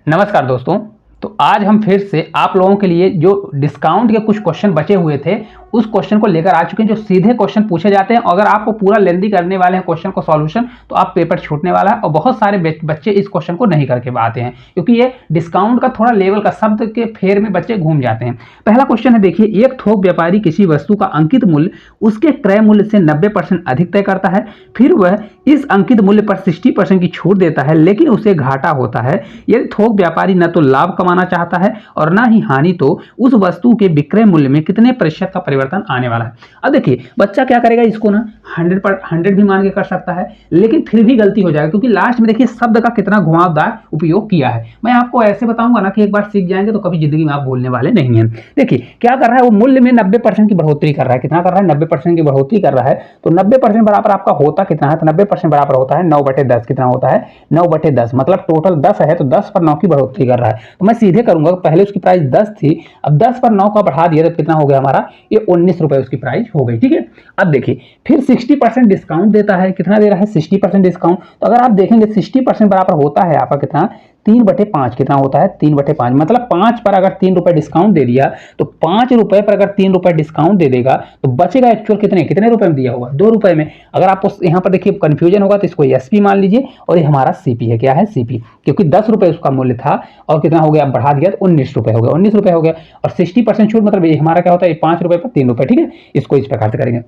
नमस्कार दोस्तों। तो आज हम फिर से आप लोगों के लिए जो डिस्काउंट के कुछ क्वेश्चन बचे हुए थे उस क्वेश्चन को लेकर आ चुके हैं, जो सीधे क्वेश्चन पूछे जाते हैं। अगर आपको पूरा लेंदी करने वाले हैं क्वेश्चन को सॉल्यूशन, तो आप पेपर छूटने वाला है। और बहुत सारे बच्चे इस क्वेश्चन को नहीं करके आते हैं क्योंकि ये डिस्काउंट का थोड़ा लेवल का शब्द के फेर में बच्चे घूम जाते हैं। पहला क्वेश्चन है, देखिए, एक थोक व्यापारी किसी वस्तु का अंकित मूल्य उसके क्रय मूल्य से 90% अधिक तय करता है, फिर वह इस अंकित मूल्य पर 60% की छूट देता है, लेकिन उसे घाटा होता है। यदि थोक व्यापारी न तो लाभ कमाना चाहता है और ना ही हानि, तो उस वस्तु के विक्रय मूल्य में कितने प्रतिशत का परिवर्तन आने वाला है। अब देखिए, बच्चा क्या करेगा, इसको ना 100 भी मान के कर सकता है, लेकिन फिर भी गलती हो जाएगा क्योंकि लास्ट में देखिए शब्द का कितना घुमावदार उपयोग किया है। मैं आपको ऐसे बताऊंगा ना कि एक बार सीख जाएंगे तो कभी जिंदगी में आप भूलने वाले नहीं हैं। देखिए क्या कर रहा है, वो मूल्य में 90% की बढ़ोतरी कर रहा है। कितना कर रहा है? 90% की बढ़ोतरी कर रहा है। तो 90% बराबर आपका होता कितना है? तो 90% बराबर होता है 9/10। कितना होता है? 9/10। मतलब टोटल 10 है तो 10 पर 9 की बढ़ोतरी कर रहा है। तो मैं सीधे करूंगा, पहले उसकी प्राइस 10 थी, अब 10 पर 9 का बढ़ा दिया तो कितना हो गया हमारा? ये 19 रुपए उसकी प्राइस हो गई। ठीक है, अब देखिए फिर 60% डिस्काउंट देता है। कितना दे रहा है? 60% डिस्काउंट। तो अगर आप देखेंगे 60% बराबर होता है आपका कितना? 3/5। कितना होता है? 3/5। मतलब 5 पर अगर 3 रुपए डिस्काउंट दे दिया तो 5 रुपए पर अगर 3 रुपए डिस्काउंट दे देगा तो बचेगा एक्चुअल कितने कितने रुपए में दिया होगा? 2 रुपए में। अगर आपको यहाँ पर देखिए कंफ्यूजन होगा तो इसको एसपी मान लीजिए और ये हमारा सीपी है। क्या है? सीपी। क्योंकि 10 रुपए उसका मूल्य था और कितना हो गया? बढ़ा दिया तो 19 रुपए हो गया। 19 रुपए हो गया और 60% छूट मतलब ये हमारा क्या होता है? 5 रुपए पर 3 रुपए। ठीक है, इसको इस प्रकार से करेंगे।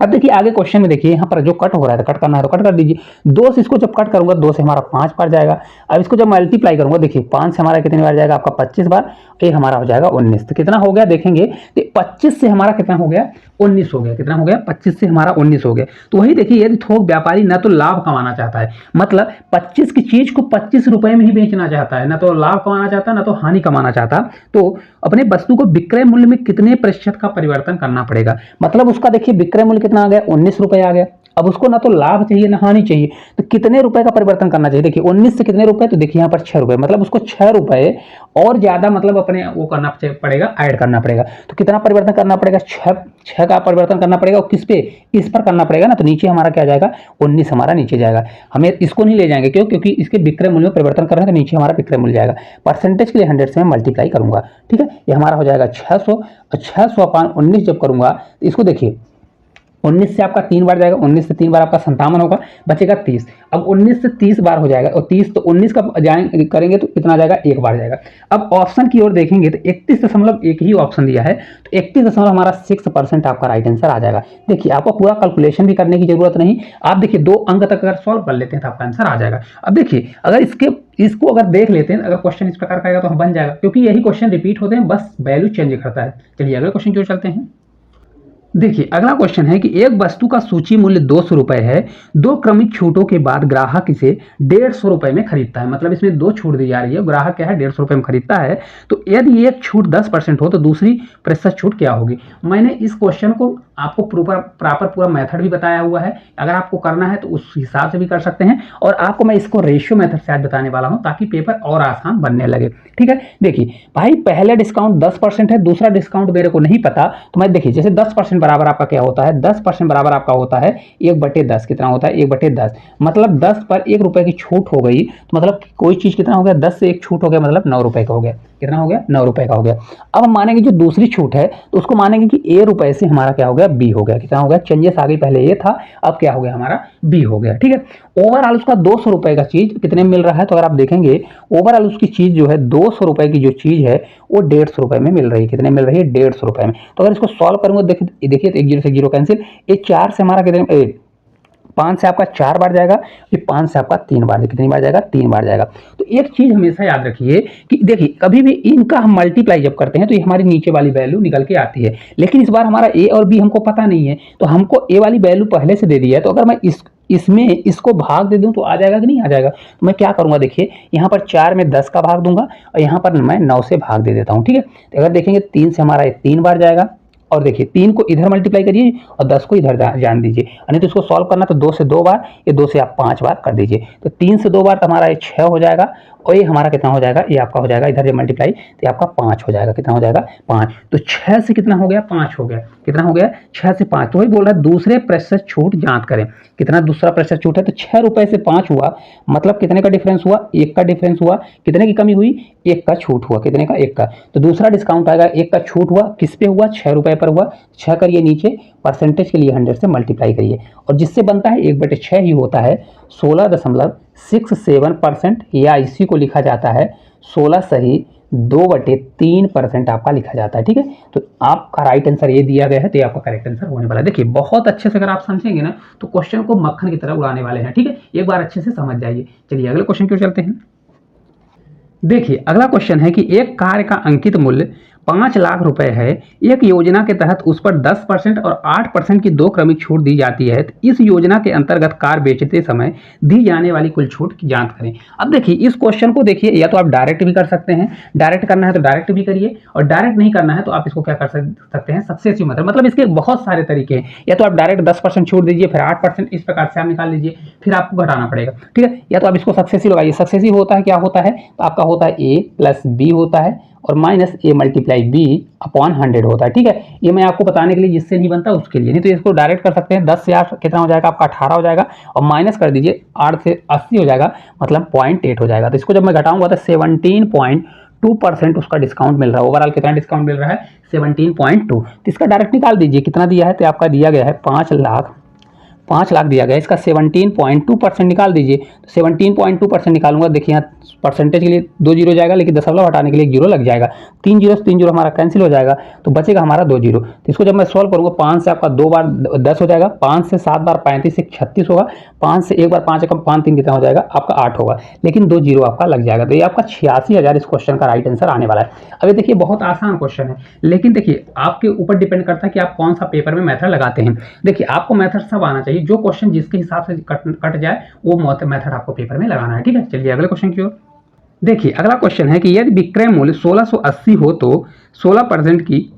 अब देखिए आगे क्वेश्चन में, देखिए यहाँ पर जो कट हो रहा है तो कट करना है तो कट कर दीजिए। 2 से इसको जब कट करूंगा 2 से हमारा 5 बार जाएगा। अब इसको जब मल्टीप्लाई करूंगा, देखिए 5 से हमारा कितनी बार जाएगा? आपका 25 बार। एक हमारा हो जाएगा 19। तो कितना हो गया देखेंगे? तो 25 से हमारा कितना हो गया? 19 हो गया। कितना हो गया? 25 से हमारा 19 हो गया। तो वही देखिए, यदि थोक व्यापारी न तो लाभ कमाना चाहता है, मतलब 25 की चीज को 25 रुपए में ही बेचना चाहता है, ना तो लाभ कमाना चाहता, ना तो हानि कमाना चाहता, तो अपने वस्तु को विक्रय मूल्य में कितने प्रतिशत का परिवर्तन करना पड़ेगा। मतलब उसका देखिए विक्रय मूल्य कितना आ गया? 19 रुपए आ गया। अब उसको ना तो लाभ चाहिए ना हानि चाहिए, तो कितने रुपए का परिवर्तन करना चाहिए? देखिए 19 से कितने रुपए? तो देखिए यहाँ पर 6 रुपए। मतलब उसको 6 रुपए और ज्यादा मतलब अपने वो करना पड़ेगा, ऐड करना पड़ेगा। तो कितना परिवर्तन करना पड़ेगा? 6 का परिवर्तन करना पड़ेगा। और किस पे? इस पर करना पड़ेगा ना। तो नीचे हमारा क्या जाएगा? 19 हमारा नीचे जाएगा। हमें इसको नहीं ले जाएंगे, क्यों? क्योंकि इसके विक्रय मूल्य में परिवर्तन कर रहे हैं तो नीचे हमारा विक्रय मूल्य जाएगा। परसेंटेज के लिए 100 से मैं मल्टीप्लाई करूंगा। ठीक है, ये हमारा हो जाएगा 600। 600/19 जब करूंगा तो इसको देखिए 19 से आपका 3 बार जाएगा। 19 से 3 बार आपका 57 होगा, बचेगा 30। अब 19 से 30 बार हो जाएगा और 30 तो 19 का जाएंगे करेंगे तो कितना जाएगा? 1 बार जाएगा। अब ऑप्शन की ओर देखेंगे तो 31.1 ही ऑप्शन दिया है, तो 31 हमारा 6% आपका राइट आंसर आ जाएगा। देखिए आपको पूरा कैलकुलेशन भी करने की जरूरत नहीं, आप देखिए 2 अंक तक अगर सॉल्व कर लेते हैं तो आपका आंसर आ जाएगा। अब देखिए अगर इसको अगर देख लेते हैं, अगर क्वेश्चन इस प्रकार का आएगा तो बन जाएगा, क्योंकि यही क्वेश्चन रिपीट होते हैं, बस वैल्यू चेंज करता है। चलिए अगले क्वेश्चन की ओर चलते हैं। देखिए अगला क्वेश्चन है कि एक वस्तु का सूची मूल्य 200 रुपए है, 2 क्रमिक छूटों के बाद ग्राहक इसे 150 रुपए में खरीदता है। मतलब इसमें 2 छूट दी जा रही है, ग्राहक क्या है? 150 रुपए में खरीदता है। तो यदि एक छूट 10% हो तो दूसरी प्रतिशत छूट क्या होगी? मैंने इस क्वेश्चन को आपको प्रॉपर पूरा मेथड भी बताया हुआ है। अगर आपको करना है तो उस हिसाब से भी कर सकते हैं, और आपको मैं इसको रेशियो मेथड से आज बताने वाला हूं ताकि पेपर और आसान बनने लगे। ठीक है, देखिए भाई पहले डिस्काउंट 10% है, दूसरा डिस्काउंट मेरे को नहीं पता, तो मैं देखिए जैसे 10% बराबर आपका क्या होता है? 10% बराबर आपका होता है 1/10। कितना होता है? 1/10। मतलब 10 पर 1 रुपए की छूट हो गई तो मतलब कोई चीज कितना हो गया? 10 से 1 छूट हो गया, मतलब 9 रुपए का हो गया। कितना हो गया? 9 रुपए का हो गया। अब हम मानेंगे जो दूसरी छूट है तो उसको मानेंगे कि ए रुपए से हमारा क्या हो गया? बी हो गया। कितना हो गया? चेंजेस आ गई, पहले ए था अब क्या हो गया? हमारा बी हो गया। ठीक है, ओवरऑल उसका 200 रुपए का चीज कितने मिल रहा है? तो अगर आप देखेंगे ओवरऑल उसकी चीज जो है 200 रुपए की जो चीज है वो 150 रुपए में मिल रही है। कितने मिल रही है? 150 रुपए में। तो अगर इसको सॉल्व करूंगा देखिए तो 1 0 से 0 कैंसिल, ये 4 से हमारा कितने 5 से आपका 4 बार जाएगा, ये 5 से आपका 3 बार, कितनी बार जाएगा? 3 बार जाएगा। तो एक चीज हमेशा याद रखिए कि देखिए कभी भी इनका हम मल्टीप्लाई जब करते हैं तो ये हमारी नीचे वाली वैल्यू निकल के आती है, लेकिन इस बार हमारा ए और बी हमको पता नहीं है, तो हमको ए वाली वैल्यू पहले से दे दी है। तो अगर मैं इसमें इसको भाग दे दूं तो आ जाएगा कि नहीं आ जाएगा? तो मैं क्या करूंगा, देखिए यहाँ पर 4 में 10 का भाग दूंगा और यहाँ पर मैं 9 से भाग दे देता हूँ। ठीक है, तो अगर देखेंगे 3 से हमारा 3 बार जाएगा, और देखिए 3 को इधर मल्टीप्लाई करिए और 10 को इधर जान दीजिए, यानी तो इसको सॉल्व करना तो 2 से 2 बार, ये 2 से आप 5 बार कर दीजिए। तो 3 से 2 बार तो हमारा ये 6 हो जाएगा, और ये हमारा कितना हो जाएगा, ये आपका हो जाएगा इधर जब मल्टीप्लाई तो ये आपका 5 हो जाएगा। कितना हो जाएगा, 5। तो 6 से कितना हो गया, 5 हो गया। कितना हो गया, 6 से 5। तो वही बोल रहा है दूसरे प्रतिशत छूट जांच करें। कितना दूसरा प्रतिशत छूट है, तो 6 रुपए से 5 हुआ, मतलब कितने का डिफरेंस हुआ, 1 का डिफरेंस हुआ। कितने की कमी हुई, 1 का छूट हुआ। कितने का, 1 का। तो दूसरा डिस्काउंट आएगा, 1 का छूट हुआ, किस पे हुआ, 6 रुपए पर हुआ। 6 करिए नीचे, परसेंटेज के लिए 100 से मल्टीप्लाई करिए, और जिससे बनता है 1/6 ही होता है 16.67%, या इसी को लिखा जाता है 16 सही 2/3% आपका लिखा जाता है। ठीक है, तो आपका राइट आंसर ये दिया गया है, तो ये आपका करेक्ट आंसर होने वाला है। देखिए बहुत अच्छे से अगर आप समझेंगे ना तो क्वेश्चन को मक्खन की तरह उड़ाने वाले हैं। ठीक है, एक बार अच्छे से समझ जाइए। चलिए अगले क्वेश्चन की ओर चलते हैं। देखिए अगला क्वेश्चन है कि एक कार्य का अंकित मूल्य 5 लाख रुपए है। एक योजना के तहत उस पर 10% और 8% की दो क्रमिक छूट दी जाती है। तो इस योजना के अंतर्गत कार बेचते समय दी जाने वाली कुल छूट की जांच करें। अब देखिए इस क्वेश्चन को देखिए, या तो आप डायरेक्ट भी कर सकते हैं, डायरेक्ट करना है तो डायरेक्ट भी करिए, और डायरेक्ट नहीं करना है तो आप इसको क्या कर सकते हैं, सक्सेसिव मतलब इसके बहुत सारे तरीके हैं। या तो आप डायरेक्ट 10% छूट दीजिए, फिर 8% इस प्रकार से आप निकाल लीजिए, फिर आपको घटाना पड़ेगा। ठीक है, या तो आप इसको सक्सेसिव लगाइए। सक्सेसिव होता है क्या होता है, तो आपका होता है a प्लस बी होता है, और minus A multiply B upon 100 होता है। ठीक है, ये मैं आपको बताने के लिए, जिससे नहीं बनता उसके लिए, नहीं तो इसको डायरेक्ट कर सकते हैं। 10 से 8 कितना हो जाएगा आपका, 18 हो जाएगा, और माइनस कर दीजिए 8 से 80 हो जाएगा, मतलब 0.8 हो जाएगा। तो इसको जब मैं घटाऊंगा तो 17.2% उसका डिस्काउंट मिल रहा है। ओवरऑल कितना डिस्काउंट मिल रहा है, 17.2। तो इसका डायरेक्ट निकाल दीजिए, कितना दिया है, तो आपका दिया गया है 5 लाख दिया गया है। इसका 17.2% निकाल दीजिए। तो 17.2% निकालूंगा, देखिए यहाँ परसेंटेज के लिए 2 जीरो जाएगा, लेकिन दशमलव हटाने के लिए 1 जीरो लग जाएगा। 3 जीरो से 3 जीरो हमारा कैंसिल हो जाएगा, तो बचेगा हमारा 2 जीरो। तो इसको जब मैं सॉल्व करूंगा, 5 से आपका 2 बार 10 हो जाएगा, 5 से 7 बार 35 से 36 होगा, 5 से 1 बार 5 कम 5 3 कितना हो जाएगा आपका 8 होगा, लेकिन 2 जीरो आपका लग जाएगा। तो ये आपका 86,000 इस क्वेश्चन का राइट आंसर आने वाला है। अब ये देखिए बहुत आसान क्वेश्चन है, लेकिन देखिए आपके ऊपर डिपेंड करता है कि आप कौन सा पेपर में मेथड लगाते हैं। देखिए आपको मेथड सब आना चाहिए, जो क्वेश्चन जिसके हिसाब से कट जाए वो मेथड आपको पेपर में लगाना है। ठीक है, चलिए अगले क्वेश्चन की ओर। देखिए अगला क्वेश्चन है कि यदि विक्रय मूल्य 1680 हो तो 16% की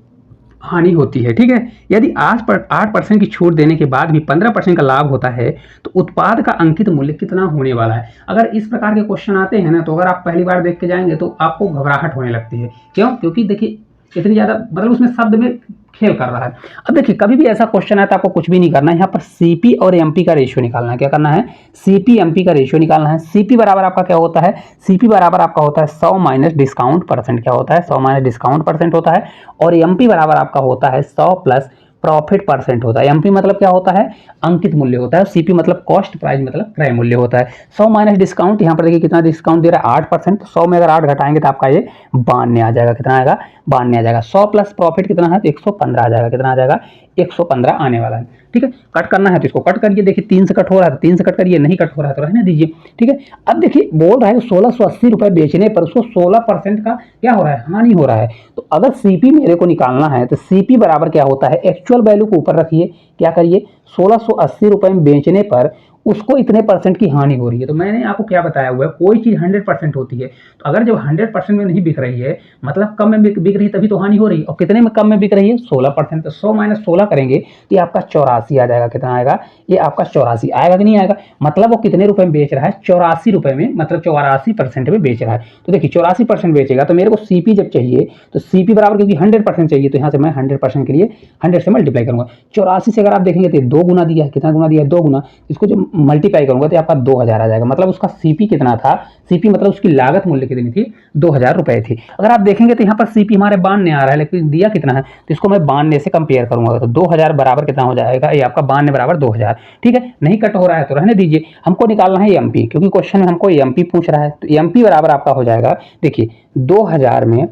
हानि होती है। ठीक है, यदि 8% की छूट देने के बाद भी 15% का लाभ होता है तो उत्पाद का अंकित मूल्य कितना होने वाला है। अगर इस प्रकार के क्वेश्चन आते हैं ना, तो अगर आप पहली बार देख के जाएंगे तो आपको घबराहट होने लगती है। क्यों, क्योंकि देखिए इतनी ज्यादा उसमें शब्द में खेल कर रहा है। अब देखिए कभी भी ऐसा क्वेश्चन है तो आपको कुछ भी नहीं करना है, यहाँ पर सीपी और एमपी का रेशियो निकालना है। क्या करना है, सीपी एमपी का रेशियो निकालना है। सीपी बराबर आपका क्या होता है, सीपी बराबर आपका होता है 100 माइनस डिस्काउंट परसेंट। क्या होता है, 100 माइनस डिस्काउंट परसेंट होता है। और एमपी बराबर आपका होता है 100 प्लस प्रॉफिट परसेंट होता है। एमपी मतलब क्या होता है, अंकित मूल्य होता है। सीपी मतलब कॉस्ट प्राइस मतलब क्रय मूल्य होता है। 100 माइनस डिस्काउंट, यहाँ पर देखिए कितना डिस्काउंट दे रहा है, 8%। 100 में अगर 8 घटाएंगे तो आपका ये 92 आ जाएगा। कितना आएगा, 92 आ जाएगा। 100 प्लस प्रॉफिट कितना है, तो 115 आ जाएगा। कितना आ जाएगा, 115 आने वाला है। ठीक है, कट करना है तो इसको कट करिए। देखिए 3 से कट हो रहा है तो 3 से कट करिए, नहीं कट हो रहा है तो रहने दीजिए। ठीक है, अब देखिए बोल रहा है 1680 रुपए बेचने पर उसको 16% का क्या हो रहा है, हानि हो रहा है। तो अगर सीपी मेरे को निकालना है तो सीपी बराबर क्या होता है, एक्चुअल वैल्यू को ऊपर रखिए। क्या करिए, 1680 रुपए में बेचने पर उसको इतने परसेंट की हानि हो रही है। तो मैंने आपको क्या बताया हुआ है, कोई चीज 100% होती है, तो अगर जब 100% में नहीं बिक रही है, मतलब कम में बिक रही है, तभी तो हानि हो रही है। और कितने में कम में बिक रही है, 16%। तो 100 माइनस 16 करेंगे तो ये आपका 84 आ जाएगा। कितना आएगा, ये आपका 84 आएगा कि नहीं आएगा। मतलब वो कितने रुपए में बेच रहा है, 84 रुपए में, मतलब 84% में बेच रहा है। तो देखिए 84% बेचेगा तो मेरे को सीपी जब चाहिए, तो सीपी बराबर, क्योंकि 100% चाहिए, तो यहाँ से मैं 100% के लिए 100 से मल्टीप्लाई करूंगा। 84 से अगर आप देखेंगे तो 2 गुना दिया है। कितना गुना दिया है, 2 गुना। इसको जब मल्टीप्लाई करूंगा तो आपका 2000 आ जाएगा। मतलब उसका सीपी कितना था, सीपी मतलब उसकी लागत मूल्य कितनी थी, 2000 रुपए थी। अगर आप देखेंगे तो यहाँ पर सीपी हमारे 92 आ रहा है, लेकिन दिया कितना है, तो इसको मैं 92 से कंपेयर करूंगा तो 2000 बराबर कितना हो जाएगा, ये आपका 92 बराबर 2000। ठीक है, नहीं कट हो रहा है तो रहने दीजिए। हमको निकालना है एमपी, क्योंकि क्वेश्चन में हमको एमपी पूछ रहा है। तो एमपी बराबर आपका हो जाएगा, देखिए 2000 में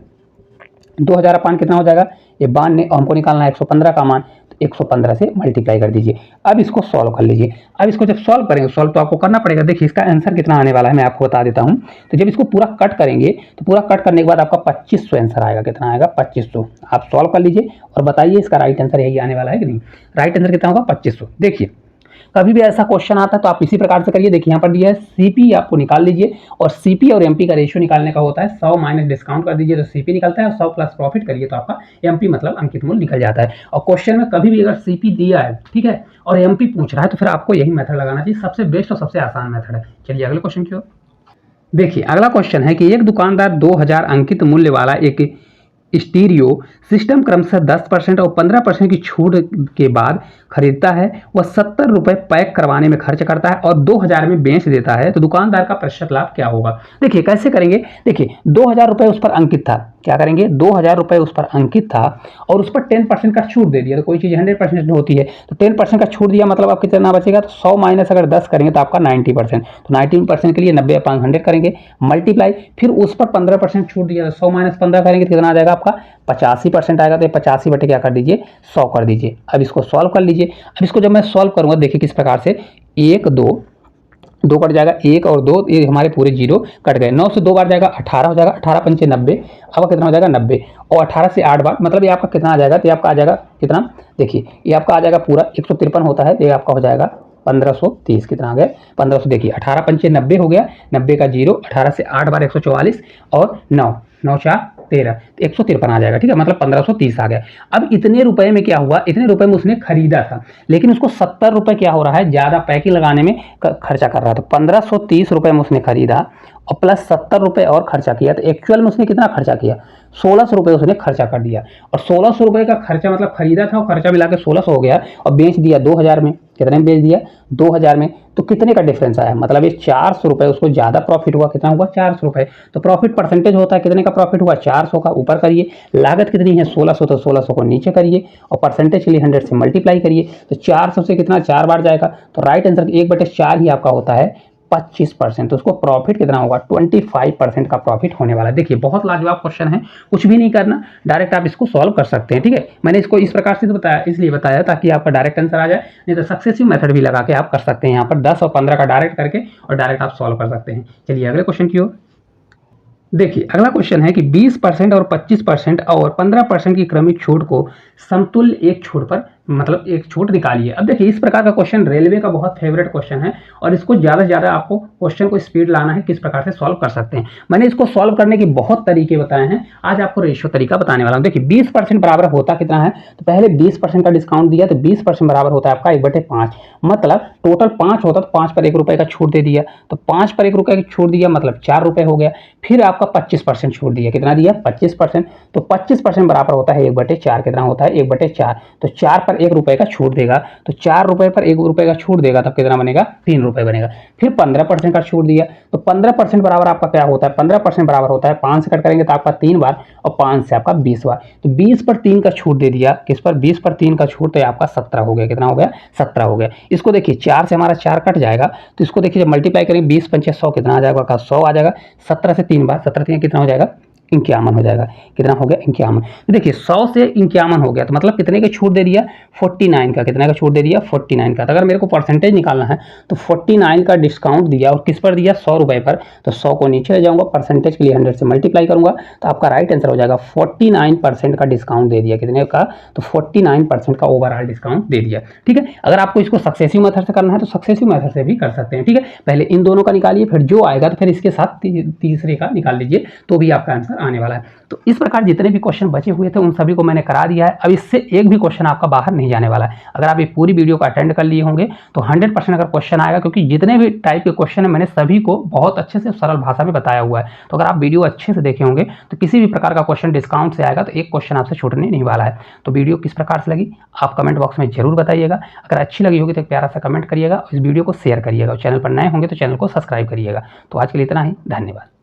2000 अपान कितना हो जाएगा, ये 92, और हमको निकालना है 115 का मान, तो 115 से मल्टीप्लाई कर दीजिए। अब इसको सॉल्व कर लीजिए। अब इसको जब सॉल्व करेंगे, सॉल्व तो आपको करना पड़ेगा। देखिए इसका आंसर कितना आने वाला है, मैं आपको बता देता हूं। तो जब इसको पूरा कट करेंगे तो पूरा कट करने के बाद आपका 2500 आंसर आएगा। कितना आएगा, 2500। आप सॉल्व कर लीजिए और बताइए इसका राइट आंसर यही आने वाला है कि नहीं। राइट आंसर कितना होगा, 2500। देखिए कभी भी ऐसा क्वेश्चन आता है तो आप इसी प्रकार से करिए। देखिए यहाँ पर दिया है सीपी, आपको निकाल लीजिए, और सीपी और एमपी का रेशियो निकालने का होता है 100 माइनस डिस्काउंट कर दीजिए तो सीपी निकलता है, और 100 प्लस प्रॉफिट करिए तो आपका एमपी मतलब अंकित मूल्य निकल जाता है। और क्वेश्चन में कभी भी अगर सीपी दिया है, ठीक है, और एमपी पूछ रहा है, तो फिर आपको यही मेथड लगाना चाहिए। सबसे बेस्ट और सबसे आसान मेथड है। चलिए अगले क्वेश्चन की ओर। देखिए अगला क्वेश्चन है कि एक दुकानदार 2000 अंकित मूल्य वाला एक स्टीरियो सिस्टम क्रमशः 10% और 15% की छूट के बाद खरीदता है। वह 70 रुपये पैक करवाने में खर्च करता है और 2000 में बेच देता है, तो दुकानदार का प्रतिशत लाभ क्या होगा। देखिए कैसे करेंगे, देखिए 2000 रुपये उस पर अंकित था, क्या करेंगे 2000 रुपये उस पर अंकित था और उस पर 10% का छूट दे दिया। तो कोई चीज़ 100% होती है तो 10% का छूट दिया, मतलब आप कितना बचेगा, तो 100 माइनस अगर 10 करेंगे तो आपका 90%, तो 90% के लिए 90 अपॉन 100 करेंगे मल्टीप्लाई, फिर उस पर 15% छूट दिया, 100 माइनस 15 करेंगे तो कितना आ जाएगा आपका 85% आएगा। तो 85 बटे क्या कर दीजिए 100 कर दीजिए। अब इसको सॉल्व कर लीजिए। अब इसको जब मैं सॉल्व करूंगा देखिए किस प्रकार से, 1 2 कट जाएगा, 1 और 2 ये हमारे पूरे जीरो कट गए, 9 से 2 बार जाएगा 18 हो जाएगा, 18 पंचे 90, अब कितना हो जाएगा 90, और 18 से 8 बार मतलब ये आपका कितना आ जाएगा, तो ये आपका आ जाएगा कितना, देखिए ये आपका आ जाएगा पूरा 153 होता है, तो ये आपका हो जाएगा 1530, कितना आ गया 1500। देखिए 18 पंचे 90 हो गया, 90 का जीरो, 18 से 8 बार 144 और 9 9 4 13, 153 आ जाएगा, ठीक है, मतलब 1530 आ गया। अब इतने रुपए में क्या हुआ, इतने रुपए में उसने खरीदा था, लेकिन उसको 70 रुपए क्या हो रहा है, ज्यादा पैकिंग लगाने में खर्चा कर रहा था। 1530 रुपए में उसने खरीदा और प्लस 70 रुपए और खर्चा किया, तो एक्चुअल में उसने कितना खर्चा किया, 1600 रुपये उसने खर्चा कर दिया। और 1600 रुपये का खर्चा मतलब खरीदा था और खर्चा मिला के 1600 हो गया, और बेच दिया 2000 में, कितने में बेच दिया 2000 में, तो कितने का डिफरेंस आया, मतलब ये 400 रुपये उसको ज़्यादा प्रॉफिट हुआ, कितना हुआ 400 रुपये। तो प्रॉफिट परसेंटेज होता है कितने का प्रॉफिट हुआ 400 का, ऊपर करिए, लागत कितनी है 1600, तो 1600 को नीचे करिए और परसेंटेज के लिए 100 से मल्टीप्लाई करिए, तो 400 से कितना 4 बार जाएगा, तो राइट आंसर 1/4 ही आपका होता है 25%। तो उसको प्रॉफिट कितना होगा 25% का प्रॉफिट होने वाला है। देखिए बहुत लाजवाब क्वेश्चन है, कुछ भी नहीं करना, डायरेक्ट आप इसको सॉल्व कर सकते हैं, ठीक है। मैंने इसको इस प्रकार से बताया, इसलिए बताया ताकि आपका डायरेक्ट आंसर आ जाए, नहीं तो सक्सेसिव मेथड भी लगा के आप कर सकते हैं, यहाँ पर 10 और 15 का डायरेक्ट करके और डायरेक्ट आप सॉल्व कर सकते हैं। चलिए अगले क्वेश्चन की ओर। देखिए अगला क्वेश्चन है कि 20% और 25% और 15% की क्रमिक छूट को समतुल्य एक छूट पर, मतलब एक छूट निकालिए। अब देखिए इस प्रकार का क्वेश्चन रेलवे का बहुत फेवरेट क्वेश्चन है, और इसको ज़्यादा से ज़्यादा आपको क्वेश्चन को स्पीड लाना है, किस प्रकार से सॉल्व कर सकते हैं। मैंने इसको सॉल्व करने के बहुत तरीके बताए हैं, आज आपको रेशियो तरीका बताने वाला हूँ। देखिए 20% बराबर होता कितना है, तो पहले 20% का डिस्काउंट दिया, तो 20% बराबर होता है आपका 1/5, मतलब टोटल 5 होता तो 5 पर 1 रुपये का छूट दे दिया, तो 5 पर 1 रुपये का छूट दिया मतलब 4 रुपये हो गया। फिर आपका 25% छूट दिया, कितना दिया 25%, तो 25% बराबर होता है 1/4, कितना होता है 1/4, तो 4 पर 1 रुपये का छूट देगा, तो 4 रुपये पर 1 रुपये का छूट देगा तब कितना बनेगा 3 रुपये बनेगा। फिर 15% का छूट दिया, तो 15% बराबर आपका क्या होता है, 15% बराबर होता है 5 से कट करेंगे तो आपका 3 बार, और 5 से आपका 20 बार, तो 20 पर 3 का छूट दे दिया, किस पर 20 पर 3 का छूट, तो आपका 17 हो गया, कितना हो गया 17 हो गया। इसको देखिए 4 से हमारा 4 कट जाएगा, तो इसको देखिए जब मल्टीप्लाई करेंगे 20 पंचे 100, कितना आ जाएगा 100 आ जाएगा, 17 से 3 बार, 17 3 कितना हो जाएगा 51 हो जाएगा, कितना हो गया 51। तो देखिए 100 से 51 हो गया, तो मतलब कितने का छूट दे दिया 49 का, कितने का छूट दे दिया 49 का। तो अगर मेरे को परसेंटेज निकालना है तो 49 का डिस्काउंट दिया, और किस पर दिया 100 रुपये पर, तो 100 को नीचे ले जाऊंगा, परसेंटेज के लिए 100 से मल्टीप्लाई करूंगा, तो आपका राइट आंसर हो जाएगा 49% का डिस्काउंट दे दिया, कितने का, तो 49% का ओवरऑल डिस्काउंट दे दिया, ठीक है। अगर आपको इसको सक्सेसिव मेथड से करना है तो सक्सेसिव मेथड से भी कर सकते हैं, ठीक है। पहले इन दोनों का निकालिए, फिर जो आएगा तो फिर इसके साथ तीसरे का निकाल लीजिए, तो भी आपका आंसर आने वाला है। तो इस प्रकार जितने भी क्वेश्चन बचे हुए थे उन सभी को मैंने करा दिया है। अब इससे एक भी क्वेश्चन आपका बाहर नहीं जाने वाला है। अगर आप ये पूरी वीडियो को अटेंड कर लिए होंगे तो 100% अगर क्वेश्चन आएगा, क्योंकि जितने भी टाइप के क्वेश्चन है मैंने सभी को बहुत अच्छे से सरल भाषा में बताया हुआ है। तो अगर आप वीडियो अच्छे से देखे होंगे तो किसी भी प्रकार का क्वेश्चन डिस्काउंट से आएगा तो एक क्वेश्चन आपसे छूटने नहीं वाला है। तो वीडियो किस प्रकार से लगी आप कमेंट बॉक्स में जरूर बताइएगा। अगर अच्छी लगी होगी तो एक प्यारा सा कमेंट करिएगा, इस वीडियो को शेयर करिएगा, और चैनल पर नए होंगे तो चैनल को सब्सक्राइब करिएगा। तो आज के लिए इतना ही, धन्यवाद।